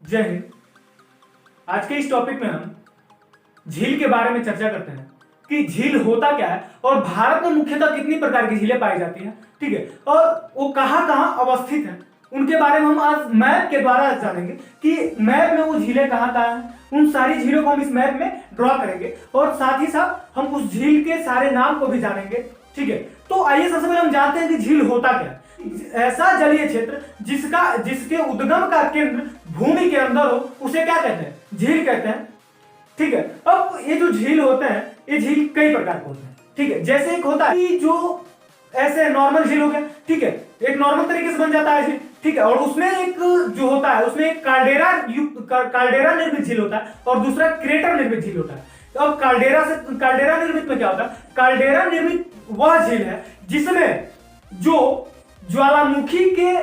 जय हिंद। आज के इस टॉपिक में हम झील के बारे में चर्चा करते हैं कि झील होता क्या है और भारत में मुख्यतः कितनी प्रकार की झीलें पाई जाती हैं, ठीक है, और वो कहाँ कहाँ अवस्थित हैं, उनके बारे में हम आज मैप के द्वारा जानेंगे कि मैप में वो झीलें कहाँ कहाँ हैं। उन सारी झीलों को हम इस मैप में ड्रॉ करेंगे और साथ ही साथ हम उस झील के सारे नाम को भी जानेंगे, ठीक है। तो आइए सबसे पहले हम जानते हैं कि झील होता क्या है। ऐसा जलीय क्षेत्र जिसके उद्गम का केंद्र भूमि के अंदर हो उसे क्या कहते हैं? झील कहते हैं, ठीक है। अब ये जो झील होते हैं ये झील कई प्रकार के होते हैं, ठीक है। जैसे एक होता है जो ऐसे नॉर्मल झील हो गया, ठीक है, एक नॉर्मल तरीके से बन जाता है झील, ठीक है, और उसमें एक जो होता है उसमें एक काल्डेरा निर्मित झील होता है और दूसरा क्रेटर निर्मित झील होता है। अब काल्डेरा निर्मित में क्या होता है? काल्डेरा निर्मित वह झील है जिसमें जो ज्वालामुखी के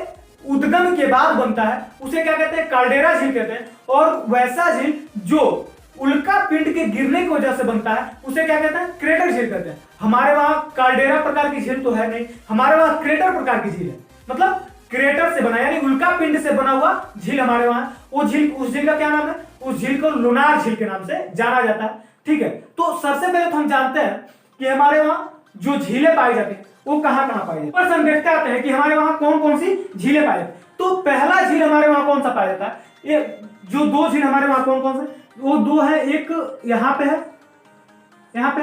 उद्गम के बाद बनता है उसे क्या कहते हैं? काल्डेरा झील कहते हैं। और वैसा झील जो उल्का पिंड के गिरने की वजह से बनता है उसे क्या कहते हैं? क्रेटर झील कहते हैं। हमारे वहां काल्डेरा प्रकार की झील तो है नहीं, हमारे वहां क्रेटर प्रकार की झील है, मतलब क्रेटर से बना यानी उल्का पिंड से बना हुआ झील हमारे वहां। उस झील का क्या नाम है? उस झील को लुनार झील के नाम से जाना जाता है, ठीक है। तो सबसे पहले तो हम जानते हैं कि हमारे वहां जो झीलें पाई जाती है वो कहां कहां पाई जाती है। हम देखते आते हैं कि हमारे वहां कौन कौन सी झीलें पाई जाती है। तो पहला झील हमारे वहां कौन सा पाया जाता है? ये जो दो झील हमारे वहां कौन कौन से? वो दो है, एक यहाँ पे है, यहाँ पे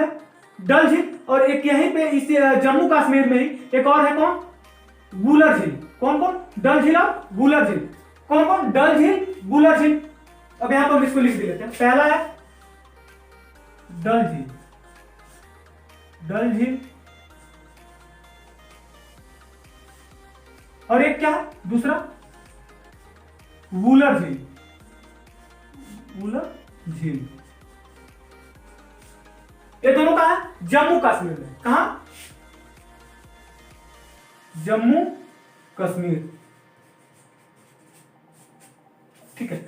डल झील, और एक यहीं पे इस जम्मू कश्मीर में ही एक और है, कौन? वुलर झील। कौन कौन? डल झील और वुलर झील। कौन कौन? डल झील, वुलर झील। अब यहां पर हम इसको लिख देते हैं। पहला है डल झील, डल झील, और एक क्या है दूसरा? वुलर झील, वुलर झील। ये दोनों कहां है? जम्मू कश्मीर में। कहां? जम्मू कश्मीर, ठीक है,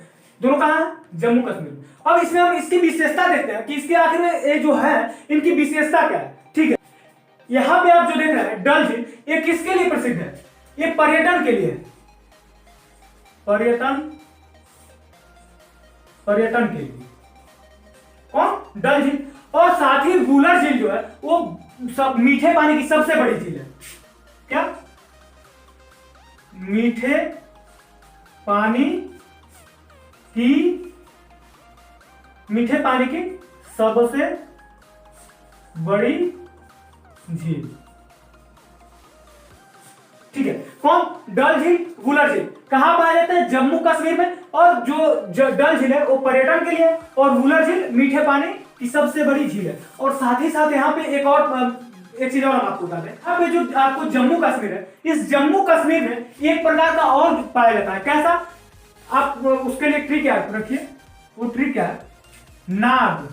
दोनों कहां है? जम्मू कश्मीर। अब इसमें हम इसकी विशेषता देखते हैं कि इसके आखिर में ये जो है इनकी विशेषता क्या है, ठीक है। यहां पे आप जो देख रहे हैं डल झील, ये किसके लिए प्रसिद्ध है? ये पर्यटन के लिए, पर्यटन के लिए। कौन? डल झील। और साथ ही वुलर झील जो है वो सब मीठे पानी की सबसे बड़ी झील है। क्या? मीठे पानी की सबसे बड़ी झील, ठीक है। कौन? डल झील, वुलर झील। कहां पाए जाते हैं? जम्मू कश्मीर में। और जो डल झील है वो पर्यटन के लिए और वुलर झील मीठे पानी की सबसे बड़ी झील है। और साथ ही साथ यहाँ पे एक चीज और हम आपको बता दें, यहाँ पे जो आपको जम्मू कश्मीर है, इस जम्मू कश्मीर में एक प्रकार का और पाया जाता है। कैसा? आप उसके लिए ट्री क्या रखिए, वो ट्री क्या है? नाग।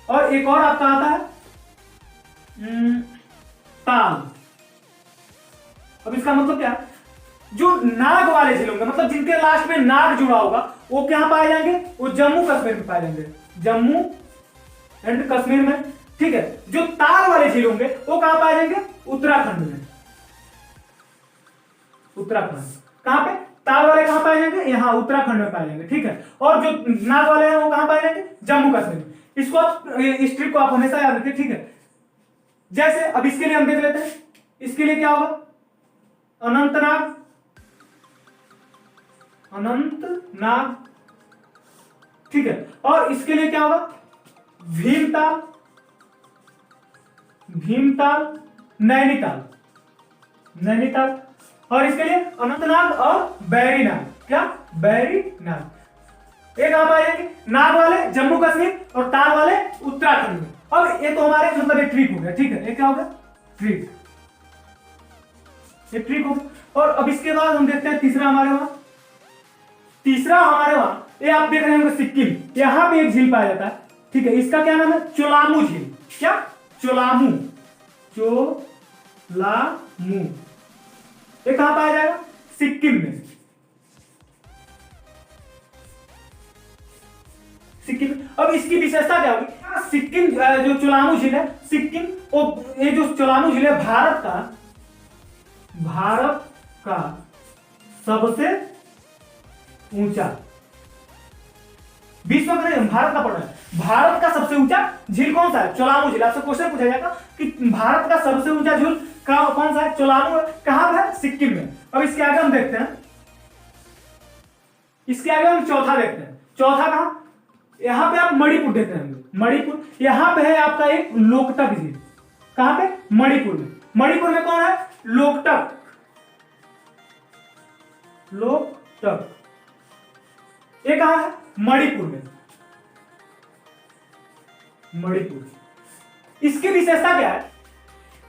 और एक और आपका आता है ताल। अब इसका मतलब क्या है? जो नाग वाले झील होंगे, मतलब जिनके लास्ट में नाग जुड़ा होगा, वो कहां पाए जाएंगे? वो जम्मू कश्मीर में पाए जाएंगे, जम्मू एंड कश्मीर में, ठीक है। जो ताल वाले झील होंगे वो कहां पाए जाएंगे? उत्तराखंड में। उत्तराखंड। कहां पे? ताल वाले कहां पाए जाएंगे? यहां उत्तराखंड में पाए जाएंगे, ठीक है। और जो नाग वाले हैं वो कहां पाए जाएंगे? जम्मू कश्मीर। इसको आप, इस ट्रिक को आप हमेशा याद रखिए, ठीक है। जैसे अब इसके लिए हम देख लेते हैं, इसके लिए क्या होगा? अनंतनाग, अनंतनाग, ठीक है। और इसके लिए क्या होगा? भीमताल, भीमताल, नैनीताल, नैनीताल। और इसके लिए अनंतनाग और बैरीनाग। क्या? बैरीनाग। एक आप आ जाएंगे नाग वाले जम्मू कश्मीर और ताल वाले उत्तराखंड में। अब ये तो हमारे मतलब एक ट्रिक हो गया, ठीक है। ये क्या होगा? ट्रिक, ये ट्रिक हो गया। और अब इसके बाद हम देखते हैं तीसरा हमारे वहां, ये आप देख रहे होंगे सिक्किम, यहां पे एक झील पाया जाता है, ठीक है। इसका क्या नाम है? चोलामू झील। क्या? चोलामू, चोलामू। ये कहां पाया जाएगा? सिक्किम में, सिक्किम। अब इसकी विशेषता क्या होगी? सिक्किम जो चोलामू झील है, सिक्किम, ये जो चोलामू झील है भारत का सबसे ऊंचा, विश्व का नहीं, भारत का पढ़ रहे हैं। भारत का सबसे ऊंचा झील कौन सा है? चोलामू झील। आपसे क्वेश्चन पूछा जाएगा कि भारत का सबसे ऊंचा झील कौन सा है? चोलामू। कहां पर है? सिक्किम में। अब इसके आगे हम देखते हैं, इसके आगे हम चौथा देखते हैं। चौथा कहां? यहां पे आप मणिपुर देखते हैं, मणिपुर। यहां पे है आपका एक लोकटक झील। कहां पे? मणिपुर में। मणिपुर में कौन है? लोकटक, लोकटक। ये कहां है? मणिपुर में, मणिपुर। इसकी विशेषता क्या है?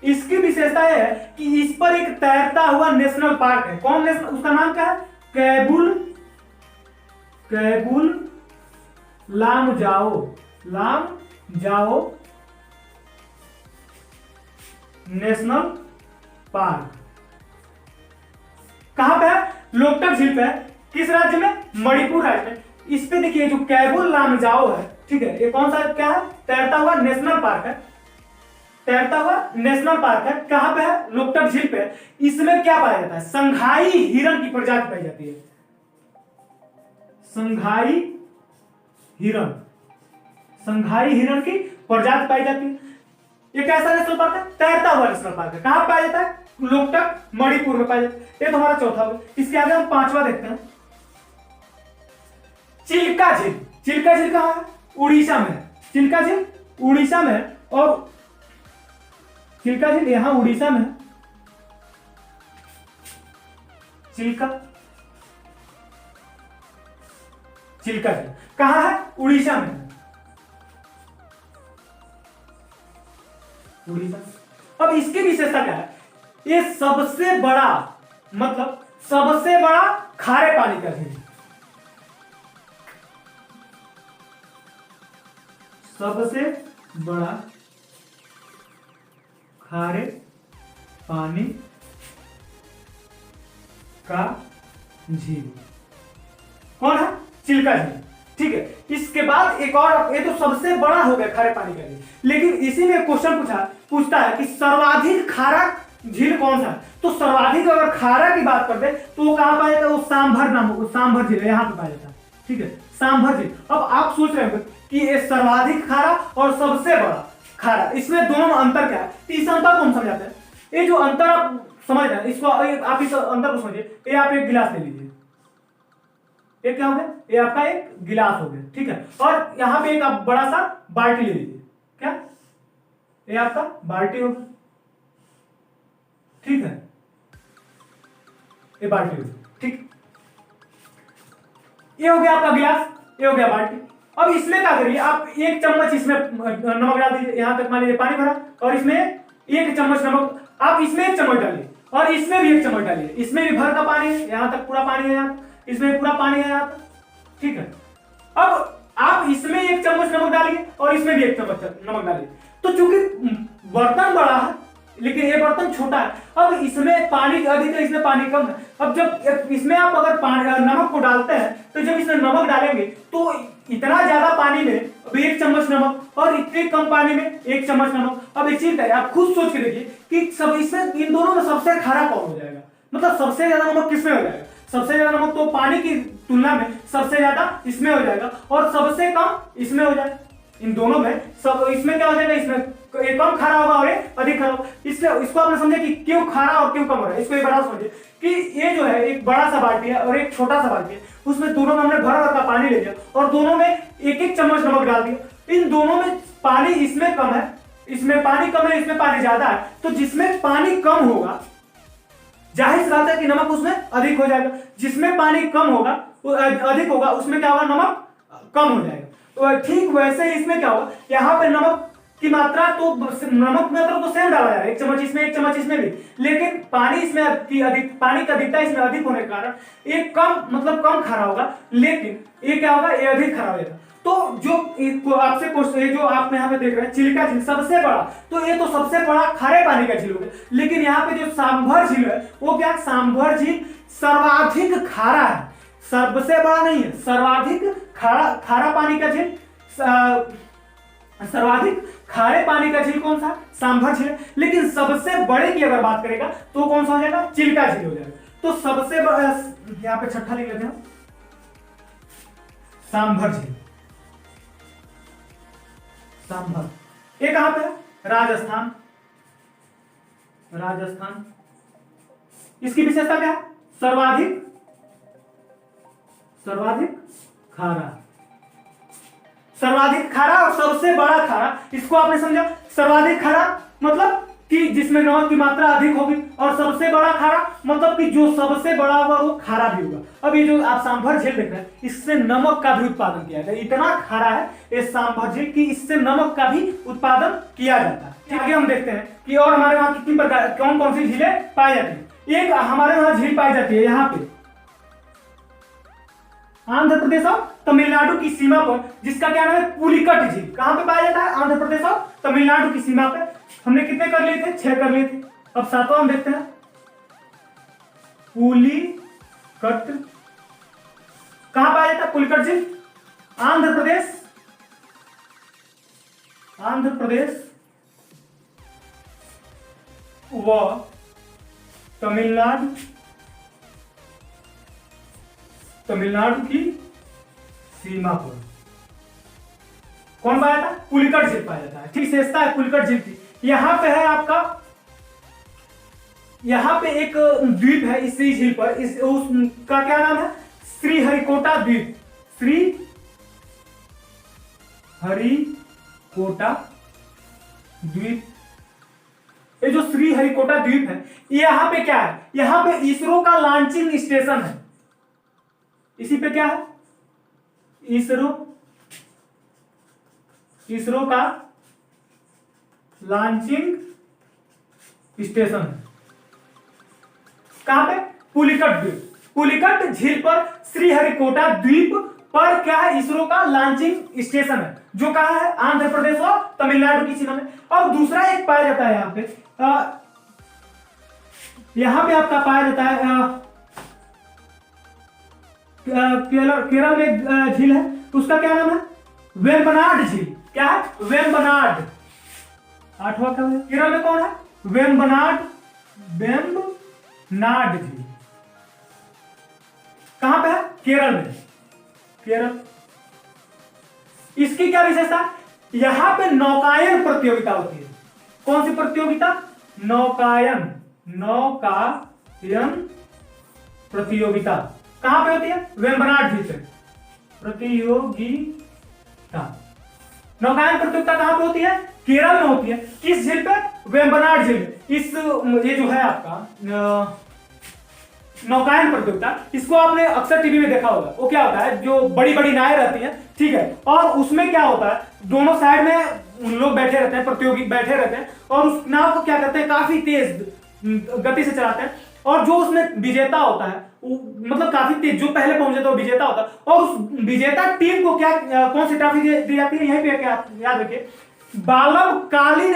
इसकी विशेषता है कि इस पर एक तैरता हुआ नेशनल पार्क है। कौन नेशनल? उसका नाम क्या है? Keibul, Keibul Lamjao, Lamjao national park. कहां पे है? लोकटक झील पे है। किस राज्य में? मणिपुर राज्य में। इस पे देखिए जो कैबुल लामजाओ है, ठीक है, ये कौन सा क्या है? तैरता हुआ नेशनल पार्क है, तैरता हुआ नेशनल पार्क है। कहां पे है? लोकटक झील पे। इसमें क्या पाया जाता है? संघाई हिरण की प्रजाति पाई जाती है, संघाई हिरण, संघाई हिरण की प्रजाति पाई जाती है। ये कैसा नेशनल पार्क है? तैरता हुआ नेशनल पार्क है। कहां पाया जाता है? लोकटक, मणिपुर में पाया जाता है। ये तो हमारा चौथा हो। इसके आगे हम पांचवा देखते हैं, चिल्का झील। चिल्का झील कहां है? उड़ीसा में। चिल्का झील उड़ीसा में, और चिल्का झील यहां उड़ीसा में। चिल्का, चिल्का झील कहां है? उड़ीसा में, उड़ीसा। अब इसकी विशेषता क्या है? ये सबसे बड़ा, मतलब सबसे बड़ा खारे पानी का झील, सबसे बड़ा खारे पानी का झील कौन है? चिल्का झील। ठीक है, इसके बाद एक और, ये तो सबसे बड़ा हो गया खारे पानी का झील, लेकिन इसी में क्वेश्चन पूछता है कि सर्वाधिक खारा झील कौन सा है? तो सर्वाधिक अगर खारा की बात करते तो वो कहां पाया जाता है? वो सांभर नाम, सांभर झील यहाँ पे पाया जाता है। ठीक है, सांभर झील। अब आप सोच रहे होंगे कि ये सर्वाधिक खारा और सबसे बड़ा खारा, इसमें दोनों में अंतर क्या है? तो इस अंतर को हम समझाते हैं। ये जो अंतर आप समझ रहे हैं, इसको आप इस अंतर को समझिए। ये आप एक गिलास ले लीजिए, ये क्या हो गया? ये आपका एक गिलास हो गया, ठीक है। और यहाँ पे एक आप बड़ा सा बाल्टी ले लीजिए, क्या? ये आपका बाल्टी हो गया, ठीक है, ये बाल्टी हो गया, ठीक। ये हो गया आपका गिलास, ये हो गया बाल्टी। अब इसमें क्या करिए आप? एक चम्मच इसमें नमक डाल दीजिए। यहां तक मान लीजिए पानी भरा, और इसमें एक चम्मच नमक, आप इसमें एक चम्मच डालिए, और इसमें भी एक चम्मच डालिए। इसमें भी भर का पानी है, यहां तक पूरा पानी है, यहाँ इसमें पूरा पानी है, यहाँ तक, ठीक है। अब आप इसमें एक चम्मच नमक डालिए, और इसमें भी एक चम्मच नमक डालिए। तो चूंकि बर्तन बड़ा है लेकिन ये बर्तन छोटा है, अब इसमें पानी अधिक है, इसमें पानी कम है। अब जब इसमें आप अगर नमक को डालते हैं, तो जब इसमें नमक डालेंगे तो इतना ज्यादा पानी में अब एक चम्मच नमक, और इतने कम पानी में एक चम्मच नमक। अब एक चीज है, आप खुद सोच के देखिए कि सब इसमें इन दोनों में सबसे खारा कौन हो जाएगा? मतलब सबसे ज्यादा नमक किसमें हो जाएगा? सबसे ज्यादा नमक तो पानी की तुलना में सबसे ज्यादा इसमें हो जाएगा, और सबसे कम इसमें हो जाएगा। इन दोनों में सब, इसमें क्या हो जाएगा? इसमें एक कम खारा होगा और एक अधिक खारा होगा। इसलिए इसको आपने समझे कि क्यों खारा और क्यों कम हो रहा है। इसको एक बड़ा समझिए कि ये जो है एक बड़ा सा बाल्टी है और एक छोटा सा बाल्टी है, उसमें दोनों में हमने भरा भरा पानी ले लिया और दोनों में एक एक चम्मच नमक डाल दिया। इन दोनों में पानी इसमें कम है, इसमें पानी कम है, इसमें पानी ज्यादा है। तो जिसमें पानी कम होगा, जाहिर सी बात है कि नमक उसमें अधिक हो जाएगा। जिसमें पानी कम होगा, अधिक होगा, उसमें क्या होगा? नमक कम हो जाएगा। तो ठीक वैसे ही इसमें क्या होगा? यहाँ पे नमक की मात्रा तो, नमक मात्रा तो सेम डाला जाएगा, एक चम्मच इसमें एक चम्मच इसमें भी, लेकिन पानी इसमें की अधिक, पानी का अधिकता इसमें अधिक होने के कारण एक कम, मतलब कम खारा होगा, लेकिन ये क्या होगा? ये अधिक खारा होगा। तो जो आपसे क्वेश्चन, ये जो आप यहाँ पे देख रहे हैं चिल्का झील सबसे बड़ा, तो ये तो सबसे बड़ा खारे पानी का झील हो गया। लेकिन यहाँ पे जो सांभर झील है वो क्या? सांभर झील सर्वाधिक खारा है, सबसे बड़ा नहीं है, सर्वाधिक खारा पानी का झील। सर्वाधिक खारे पानी का झील कौन सा? सांभर झील। लेकिन सबसे बड़े की अगर बात करेगा तो कौन सा हो जाएगा? चिल्का झील हो जाएगा। तो सबसे बड़ा, यहाँ पे छठा लिख लेते हैं, सांभर झील। सांभर, ये कहां पे है? राजस्थान। राजस्थान। इसकी विशेषता क्या है? सर्वाधिक खारा। सर्वाधिक खारा और सबसे बड़ा खारा, इसको आपने समझा? सर्वाधिक खारा मतलब कि जिसमें नमक की मात्रा अधिक होगी, और सबसे बड़ा खारा मतलब कि जो सबसे बड़ा होगा वो खारा भी होगा। अब ये जो आप सांभर झील देख रहे हैं, इससे नमक का भी उत्पादन किया जाता है। इतना खारा है ये सांभर झील कि इससे नमक का भी उत्पादन किया जाता है। आगे हम देखते हैं कि और हमारे वहां कितनी प्रकार, कौन कौन सी झीलें पाई जाती है। एक हमारे वहां झील पाई जाती है यहाँ पे आंध्र प्रदेश और तमिलनाडु की सीमा पर, जिसका क्या नाम है? पुलिकट झील। कहां पे पाया जाता है? आंध्र प्रदेश और तमिलनाडु की सीमा पे। हमने कितने कर लिए थे? 6 कर लिए थे। अब 7वां हम देखते हैं, पुलिकट। कहां पाया जाता है पुलिकट झील? आंध्र प्रदेश व तमिलनाडु की सीमा पर। कौन पाया था? पुलिकट झील पाया जाता है। ठीक, विशेषता है पुलिकट झील की। यहां पे है आपका, यहां पे एक द्वीप है इसी झील पर, इस उसका क्या नाम है? श्रीहरिकोटा द्वीप। श्रीहरिकोटा द्वीप। ये जो श्रीहरिकोटा द्वीप है, यहां पे क्या है? यहां पे इसरो का लॉन्चिंग स्टेशन है। इसी पे क्या है? इसरो का लॉन्चिंग स्टेशन है। कहां पे? पुलिकट द्वीप। पुलिकट झील पर श्रीहरिकोटा द्वीप पर क्या है? इसरो का लॉन्चिंग स्टेशन है, जो कहां है? आंध्र प्रदेश और तमिलनाडु की सीमा में। और दूसरा एक पाया जाता है यहां पे, यहां पे आपका पाया जाता है केरल में एक झील है, उसका क्या नाम है? वेम्बनाड झील। क्या है? वेम्बनाड। 8वां क्या है? केरल में कौन है? वेम्बनाड झील। कहां पे है? केरल में। केरल। इसकी क्या विशेषता? यहां पे नौकायन प्रतियोगिता होती है। कौन सी प्रतियोगिता? नौकायन प्रतियोगिता। कहां पे होती है? वेम्बनाड झील पे प्रतियोगिता। नौकायन प्रतियोगिता कहां पे होती है? केरल में होती है। किस झील पे? वेम्बनाड झील। इस ये जो है आपका नौकायन प्रतियोगिता, इसको आपने अक्सर टीवी में देखा होगा। वो क्या होता है? जो बड़ी बड़ी नावें रहती हैं, ठीक है, और उसमें क्या होता है? दोनों साइड में लोग बैठे रहते हैं, प्रतियोगी बैठे रहते हैं, और उस नाव को क्या करते हैं? काफी तेज गति से चलाते हैं, और जो उसमें विजेता होता है, मतलब काफी तेज, जो पहले पहुंचे तो विजेता होता है, और उस विजेता टीम को क्या, कौन सी ट्रॉफी दी जाती है? यहीं पे क्या याद रखिए, बालमकालीन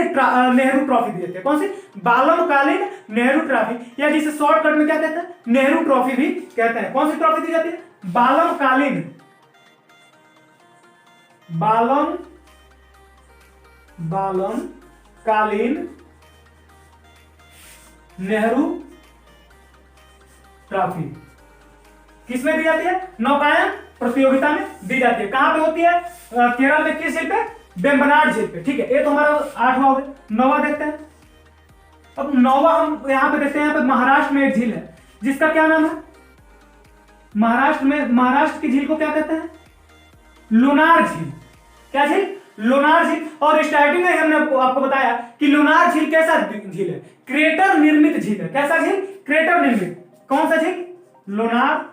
नेहरू ट्रॉफी दी जाती है। कौन सी? बालमकालीन नेहरू ट्रॉफी, या जिसे शॉर्टकट में क्या कहते हैं? नेहरू ट्रॉफी भी कहते हैं। कौन सी ट्रॉफी दी जाती है? बालमकालीन नेहरू ट्रॉफी किसमें दी जाती है? नौकायन प्रतियोगिता में दी जाती है। कहां पे होती है? केरल में। किस झील पे? वेम्बनाड झील पे। ठीक है, ये तो हमारा 8वां हो गया। 9वां देखते हैं। अब 9वां हम यहां पे देखते हैं, यहां पे महाराष्ट्र में एक झील है, जिसका क्या नाम है? महाराष्ट्र की झील को क्या कहते हैं? लोनार झील। क्या झील? लोनार झील। और स्टार्टिंग में हमने आपको बताया कि लोनार झील कैसा झील है? क्रेटर निर्मित झील है। कैसा झील? क्रेटर निर्मित। कौन सा झील? लोनार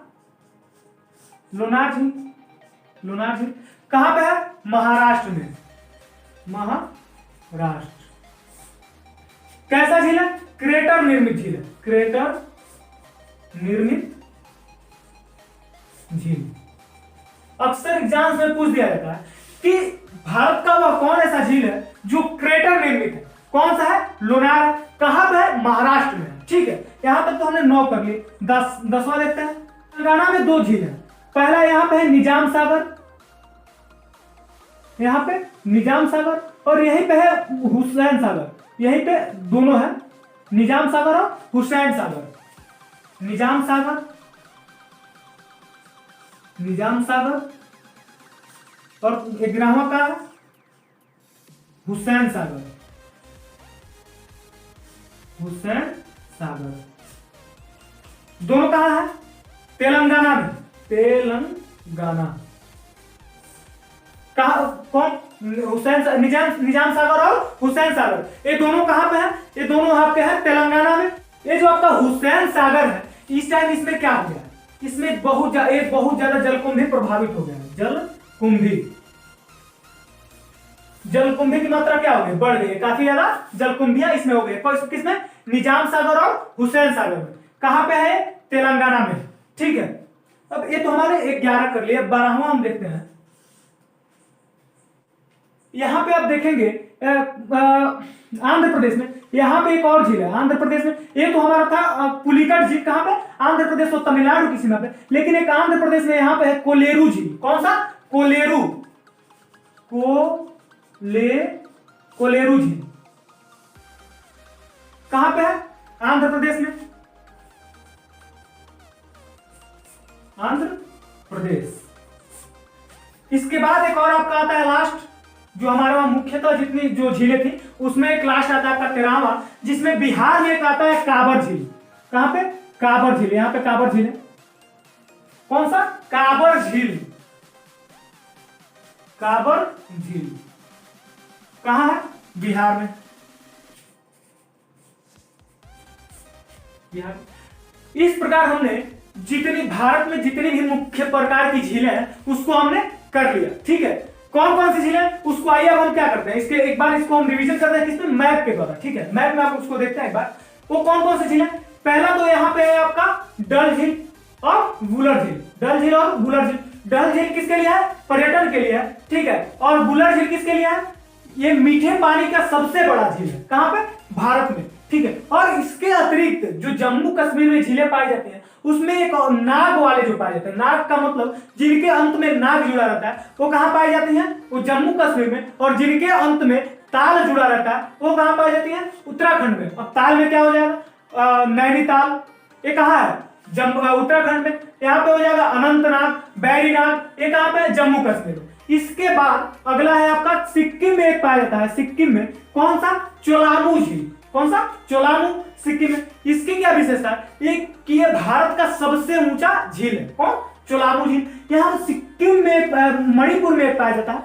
झील। कहां पे है? महाराष्ट्र में। महाराष्ट्र। कैसा झील है? क्रेटर निर्मित झील है। क्रेटर निर्मित झील। अक्सर एग्जाम्स में पूछ दिया जाता है कि भारत का वह कौन ऐसा झील है जो क्रेटर निर्मित है? कौन सा है? लोनार है। कहां पे है? महाराष्ट्र में। ठीक है, यहां तक तो हमने 9 कर लिए। 10वां देखते हैं। तेलंगाना में 2 झील है। पहला यहां पे है निजाम सागर, यहां पे निजाम सागर, और यहीं पे है हुसैन सागर। यहीं पे दोनों है, निजाम सागर और हुसैन सागर। निजाम सागर और 11वां कहाँ है? हुसैन सागर। हुसैन सागर दोनों कहाँ है? तेलंगाना में। तेलंगाना कहा? कौन? निजाम सागर और हुसैन सागर, ये दोनों कहां पे है? ये दोनों आपके हैं तेलंगाना में। ये जो आपका हुसैन सागर है, इस टाइम इसमें क्या हो गया? इसमें बहुत ज्यादा जलकुंभी प्रभावित हो गया है। जलकुंभी की मात्रा क्या हो गई? बढ़ गई है, काफी ज्यादा जलकुंभियां इसमें हो गई। किसमें? निजाम सागर और हुसैन सागर में। कहां पे है? तेलंगाना में। ठीक है, अब ये तो हमारे 11 कर लिए। 12वां हम देखते हैं। यहां पे आप देखेंगे आंध्र प्रदेश में, यहां पे एक और झील है आंध्र प्रदेश में। ये तो हमारा था पुलिकट झील। कहां पे? आंध्र प्रदेश और तमिलनाडु की सीमा पे। लेकिन एक आंध्र प्रदेश में यहां पे है कोलेरू झील। कौन सा? कोलेरू। कोलेरू झील कहां पे है? आंध्र प्रदेश में। आंध्र प्रदेश। इसके बाद एक और आपका आता है लास्ट, जो हमारे वहां मुख्यतः जितनी जो झीलें थी उसमें एक लास्ट आता है आपका 13वां, जिसमें बिहार में एक आता है काबर झील। कहां पे? काबर झील। यहां पे काबर झील है। कौन सा? काबर झील। काबर झील कहां है? बिहार में। बिहार। इस प्रकार हमने जितनी भारत में जितनी भी मुख्य प्रकार की झीलें हैं उसको हमने कर लिया। ठीक है, कौन कौन सी झीलें उसको आइए अब हम क्या करते हैं, इसके एक बार इसको हम रिवीजन करते हैं किसमें? मैप के द्वारा। ठीक है, मैप में आप उसको देखते हैं एक बार। वो कौन कौन सी झीलें? पहला तो यहाँ पे है आपका डल झील और वुलर झील। डल झील और वुलर झील। डल झील किसके लिए है? पर्यटन के लिए है। ठीक है, और वुलर झील किसके लिए है? ये मीठे पानी का सबसे बड़ा झील है। कहां पे? भारत में। ठीक है, और इसके अतिरिक्त जो जम्मू कश्मीर में झीलें पाई जाती हैं उसमें एक नाग वाले जो पाए जाते हैं, नाग का मतलब जिनके अंत में नाग जुड़ा रहता है, वो कहां पाई जाती हैं? वो जम्मू कश्मीर में। और जिनके अंत में ताल जुड़ा रहता है वो कहां पाई जाती है? उत्तराखंड में। अब ताल में क्या हो जाएगा? नैनीताल। ये कहां है? उत्तराखंड में। यहाँ पे हो जाएगा अनंतनाग, बैरीनाग। ये कहां पे? जम्मू कश्मीर में। इसके बाद अगला है आपका सिक्किम में एक पाया जाता है। सिक्किम में कौन सा? चोलामू झील। कौन सा? चोलामू, सिक्किम में। इसकी क्या विशेषता है? ये भारत का सबसे ऊंचा झील है। कौन? चोलामू झील। यहाँ सिक्किम में मणिपुर में पाया जाता है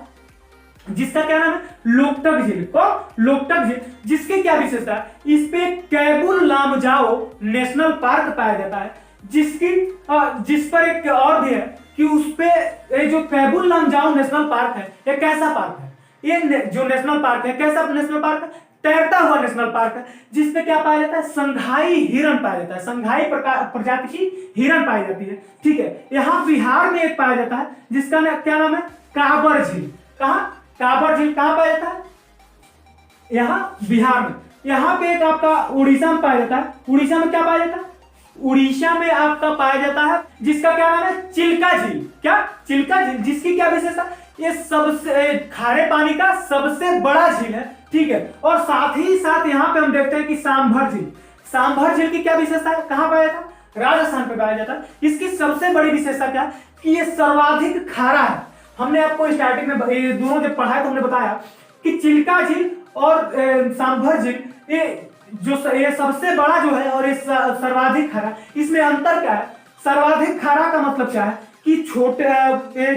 जिसका क्या नाम है? लोकटक झील। कौन? लोकटक झील। जिसकी क्या विशेषता है? इस पे कैबुल लामजाओ नेशनल पार्क पाया जाता है, जिस पर एक और भी है कि उस पे जो कैबुल लामजाओ नेशनल पार्क है, ये कैसा पार्क है? ये जो नेशनल पार्क है कैसा नेशनल पार्क है? तैरता हुआ नेशनल पार्क है, जिसपे क्या पाया जाता है? संघाई हिरण पाया जाता है। संघाई प्रजाति की हिरण पाई जाती है। ठीक है, यहाँ बिहार में एक पाया जाता है जिसका क्या नाम है? काबर झील। कहा? काबर झील कहां पाया जाता है? यहाँ बिहार में। यहाँ पे एक आपका उड़ीसा में पाया जाता है। उड़ीसा में क्या पाया जाता है? उड़ीसा में आपका पाया जाता है जिसका क्या नाम है? चिल्का झील। क्या? चिल्का झील। जिसकी क्या विशेषता? ये सबसे खारे पानी का सबसे बड़ा झील है। ठीक है, और साथ ही साथ यहाँ पे हम देखते हैं कि सांभर झील। सांभर झील की क्या विशेषता है? कहां पाया जाता है? राजस्थान पे पाया जाता है। इसकी सबसे बड़ी विशेषता क्या है? कि ये सर्वाधिक खारा है। हमने आपको स्टार्टिंग में ये दोनों जब पढ़ाया तो हमने बताया कि चिल्का झील और सांभर झील ये सबसे बड़ा जो है और ये सर्वाधिक खारा। इसमें अंतर क्या है? सर्वाधिक खारा का मतलब क्या है कि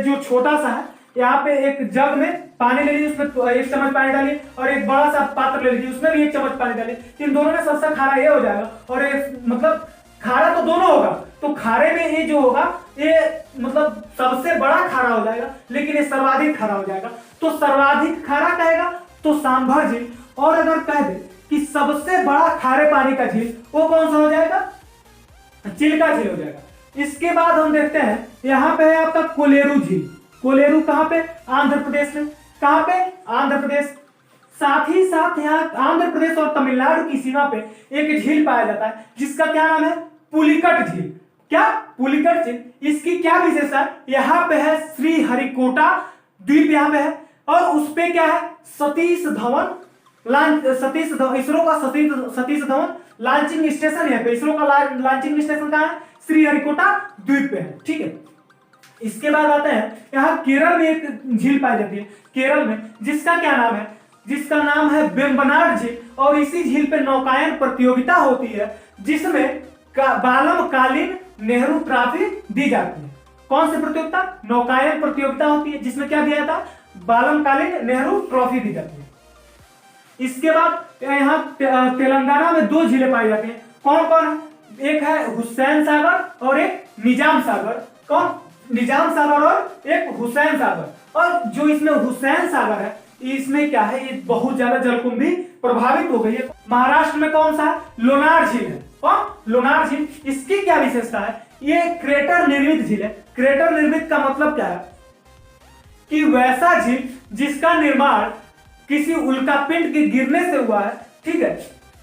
जो छोटा सा है, यहाँ पे एक जग में पानी ले लीजिए, उसमें 1 चम्मच पानी डालिए, और एक बड़ा सा पात्र ले लीजिए, उसमें भी 1 चम्मच पानी डालिए। इन दोनों में सबसे खारा ये हो जाएगा, और ये मतलब खारा तो दोनों होगा, तो खारे में ये जो होगा ये मतलब सबसे बड़ा खारा हो जाएगा, लेकिन ये सर्वाधिक खारा हो जाएगा। तो सर्वाधिक खारा कहेगा तो सांभर झील, और अगर कह दे कि सबसे बड़ा खारे पानी का झील, वो कौन सा हो जाएगा? चिल्का झील हो जाएगा। इसके बाद हम देखते हैं यहाँ पे है आपका कोलेरू झील। कोलेरू कहां पे? आंध्र प्रदेश में। कहां पे? आंध्र प्रदेश। साथ ही साथ यहाँ आंध्र प्रदेश और तमिलनाडु की सीमा पे एक झील पाया जाता है जिसका क्या नाम है? पुलिकट झील। क्या? पुलिकट झील। इसकी क्या विशेषता है? यहाँ पे है श्रीहरिकोटा द्वीप, यहाँ पे है, और उस पे क्या है? सतीश धवन इसरो का सतीश धवन लॉन्चिंग स्टेशन है। इसरो का लॉन्चिंग स्टेशन कहां है? श्रीहरिकोटा द्वीप पे है। ठीक है, इसके बाद आते हैं यहाँ केरल में एक झील पाई जाती है, केरल में, जिसका क्या नाम है, जिसका नाम है वेम्बनाड झील। और इसी झील पे नौकायन प्रतियोगिता होती है, जिसमें बालमकालीन नेहरू ट्रॉफी दी जाती है। कौन सी प्रतियोगिता? नौकायन प्रतियोगिता होती है, जिसमें क्या दिया था? बालमकालीन नेहरू ट्रॉफी दी जाती है। इसके बाद यहाँ तेलंगाना में दो झीलें पाई जाती हैं। कौन कौन है? एक है हुसैन सागर और एक निजाम सागर। कौन? निजाम सागर और एक हुसैन सागर। और जो इसमें हुसैन सागर है, इसमें क्या है, ये बहुत ज्यादा जलकुंभी प्रभावित हो गई है। महाराष्ट्र में कौन सा है? लोनार झील है। कौन? लोनार झील। इसकी क्या विशेषता है? ये क्रेटर निर्मित झील है। क्रेटर निर्मित का मतलब क्या है कि वैसा झील जिसका निर्माण किसी उल्कापिंड के गिरने से हुआ है, ठीक है,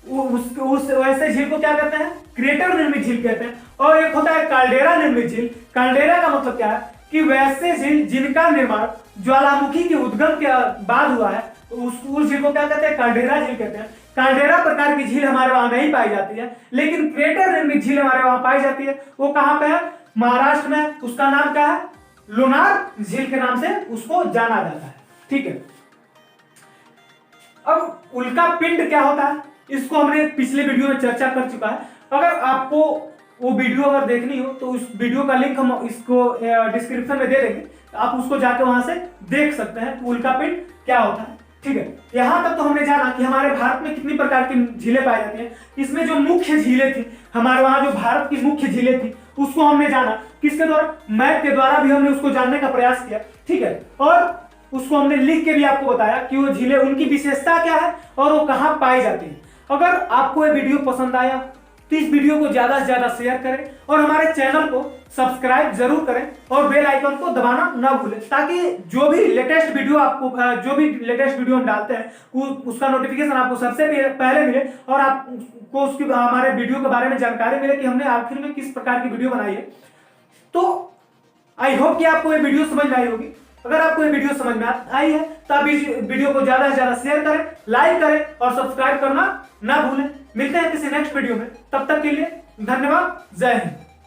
उस वैसे झील को क्या कहते हैं? क्रेटर निर्मित झील कहते हैं। और एक होता है काल्डेरा निर्मित झील। काल्डेरा का मतलब क्या है कि वैसे झील जिनका निर्माण ज्वालामुखी के उद्गम के बाद हुआ है, उस झील को क्या कहते हैं? काल्डेरा झील कहते हैं। काल्डेरा प्रकार की झील हमारे वहां नहीं पाई जाती है, लेकिन क्रेटर निर्मित झील हमारे वहां पाई जाती है। वो कहां पे है? महाराष्ट्र में। उसका नाम क्या है? लोनार झील के नाम से उसको जाना जाता है, ठीक है। अब उल्का पिंड क्या होता है, इसको हमने पिछले वीडियो में चर्चा कर चुका है। अगर आपको वो वीडियो अगर देखनी हो तो उस वीडियो का लिंक हम इसको डिस्क्रिप्शन में दे देंगे, आप उसको जाकर वहां से देख सकते हैं उल्का पिंड क्या होता है, ठीक है। यहां तक तो हमने जाना कि हमारे भारत में कितनी प्रकार की झीलें पाई जाती हैं। इसमें जो मुख्य झीलें थी हमारे वहां, जो भारत की मुख्य झीलें थी, उसको हमने जाना किसके द्वारा? मैप के द्वारा भी हमने उसको जानने का प्रयास किया, ठीक है। और उसको हमने लिख के भी आपको बताया कि वो झीलें, उनकी विशेषता क्या है और वो कहां पाई जाती है। अगर आपको ये वीडियो पसंद आया तो इस वीडियो को ज्यादा से ज्यादा शेयर करें और हमारे चैनल को सब्सक्राइब जरूर करें और बेल आइकन को दबाना ना भूलें, ताकि जो भी लेटेस्ट वीडियो हम डालते हैं उसका नोटिफिकेशन आपको सबसे पहले मिले और आपको उसकी हमारे वीडियो के बारे में जानकारी मिले कि हमने आखिर में किस प्रकार की वीडियो बनाई है। तो आई होप कि आपको ये वीडियो समझ में आई होगी। अगर आपको ये वीडियो समझ में आई है तो आप इस वीडियो को ज्यादा से ज्यादा शेयर करें, लाइक करें और सब्सक्राइब करना ना भूलें। मिलते हैं किसी नेक्स्ट वीडियो में, तब तक के लिए धन्यवाद। जय हिंद।